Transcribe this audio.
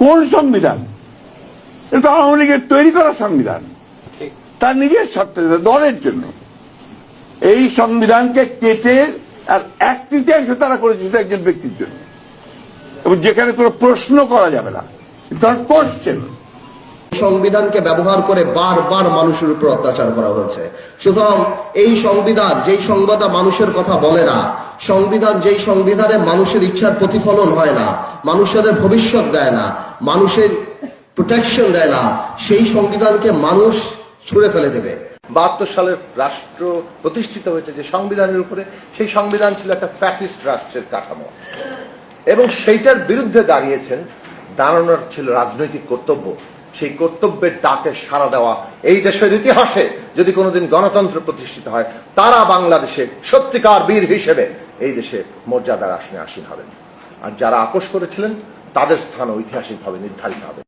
কোন সংবিধান? এটা আওয়ামী লীগের তৈরি করা সংবিধান, তার নিজের স্বার্থে, দলের জন্য। এই সংবিধানকে কেটে আর 1/3 তারা করেছে শুধু একজন ব্যক্তির জন্য, এবং যেখানে কোনো প্রশ্ন করা যাবে না, কোশ্চেন। সংবিধানকে ব্যবহার করে বারবার মানুষের উপর অত্যাচার করা হয়েছে। সুতরাং এই সংবিধান যেই সংবিধান মানুষের কথা বলে না, সংবিধান যেই সংবিধানে মানুষের ইচ্ছার প্রতিফলন হয় না, মানুষের ভবিষ্যৎ দেয় না, মানুষের প্রোটেকশন দেয় না, সেই সংবিধানকে মানুষ ছুঁড়ে ফেলে দেবে। 72 সালের রাষ্ট্র প্রতিষ্ঠিত হয়েছে যে সংবিধানের উপরে, সেই সংবিধান ছিল একটা ফ্যাসিস্ট রাষ্ট্রের কাঠামো, এবং সেইটার বিরুদ্ধে দাঁড়ানোর ছিল রাজনৈতিক কর্তব্য। সেই কর্তব্যের ডাকে সাড়া দেওয়া এই দেশের ইতিহাসে যদি কোনোদিন গণতন্ত্র প্রতিষ্ঠিত হয়, তারা বাংলাদেশে সত্যিকার বীর হিসেবে এই দেশে মর্যাদার আসনে আসীন হবেন। আর যারা আপোষ করেছিলেন তাদের স্থান ঐতিহাসিকভাবে নির্ধারিত হবে।